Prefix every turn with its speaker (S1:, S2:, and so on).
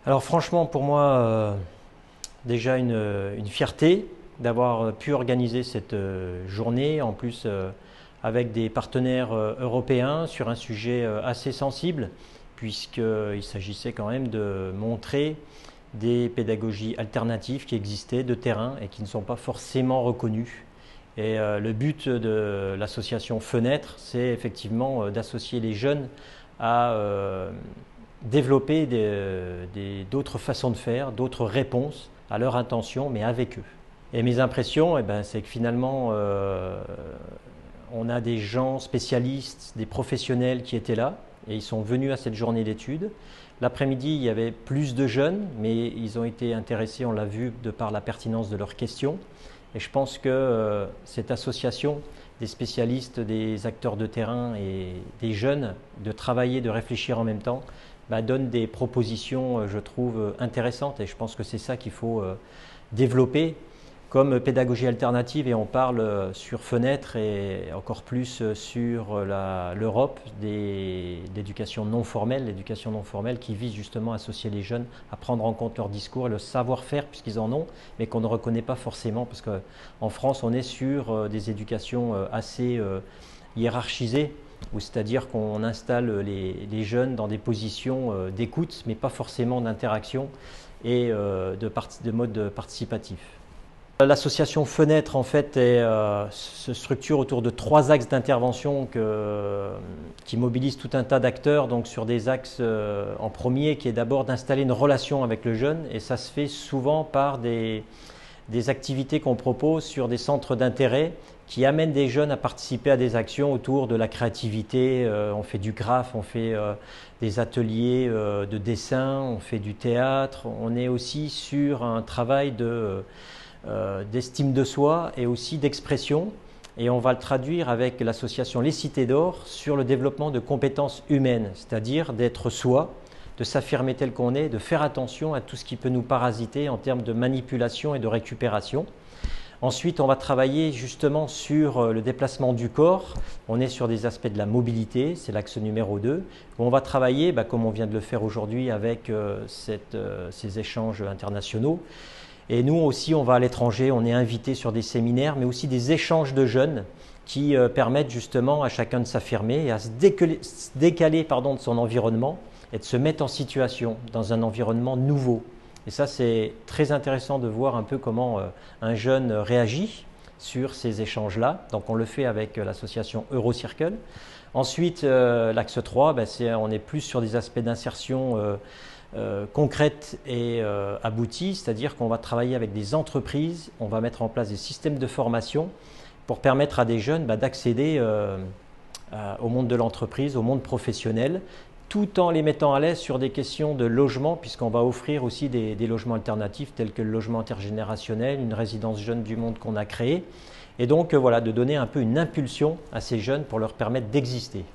S1: Alors franchement, pour moi, déjà une fierté d'avoir pu organiser cette journée, en plus avec des partenaires européens sur un sujet assez sensible, puisqu'il s'agissait quand même de montrer des pédagogies alternatives qui existaient de terrain et qui ne sont pas forcément reconnues. Et le but de l'association Fenêtre, c'est effectivement d'associer les jeunes à développer d'autres façons de faire, d'autres réponses à leur intention, mais avec eux. Et mes impressions, c'est que finalement, on a des gens spécialistes, des professionnels qui étaient là, et ils sont venus à cette journée d'études. L'après-midi, il y avait plus de jeunes, mais ils ont été intéressés, on l'a vu, de par la pertinence de leurs questions. Et je pense que cette association des spécialistes, des acteurs de terrain et des jeunes, de travailler, de réfléchir en même temps, donne des propositions, je trouve, intéressantes. Et je pense que c'est ça qu'il faut développer comme pédagogie alternative. Et on parle sur Fenêtre et encore plus sur l'Europe d'éducation non formelle, l'éducation non formelle qui vise justement à associer les jeunes à prendre en compte leur discours et le savoir-faire puisqu'ils en ont, mais qu'on ne reconnaît pas forcément parce qu'en France, on est sur des éducations assez hiérarchisées, c'est-à-dire qu'on installe les jeunes dans des positions d'écoute, mais pas forcément d'interaction et de mode participatif. L'association Fenêtre en fait se structure autour de 3 axes d'intervention qui mobilisent tout un tas d'acteurs, donc sur des axes en premier qui est d'abord d'installer une relation avec le jeune, et ça se fait souvent par des activités qu'on propose sur des centres d'intérêt qui amènent des jeunes à participer à des actions autour de la créativité. On fait du graphe, on fait des ateliers de dessin, on fait du théâtre. On est aussi sur un travail d'estime de soi et aussi d'expression. Et on va le traduire avec l'association Les Cités d'Or sur le développement de compétences humaines, c'est-à-dire d'être soi, de s'affirmer tel qu'on est, de faire attention à tout ce qui peut nous parasiter en termes de manipulation et de récupération. Ensuite, on va travailler justement sur le déplacement du corps. On est sur des aspects de la mobilité, c'est l'axe numéro 2. On va travailler, comme on vient de le faire aujourd'hui avec ces échanges internationaux. Et nous aussi, on va à l'étranger, on est invité sur des séminaires, mais aussi des échanges de jeunes qui permettent justement à chacun de s'affirmer et à se décaler de son environnement et de se mettre en situation dans un environnement nouveau. Et ça, c'est très intéressant de voir un peu comment un jeune réagit sur ces échanges-là. Donc on le fait avec l'association Eurocircle. Ensuite, l'axe 3, on est plus sur des aspects d'insertion concrète et aboutie, c'est-à-dire qu'on va travailler avec des entreprises, on va mettre en place des systèmes de formation pour permettre à des jeunes d'accéder au monde de l'entreprise, au monde professionnel, tout en les mettant à l'aise sur des questions de logement, puisqu'on va offrir aussi des logements alternatifs tels que le logement intergénérationnel, une résidence jeune du monde qu'on a créée. Et donc voilà, de donner un peu une impulsion à ces jeunes pour leur permettre d'exister.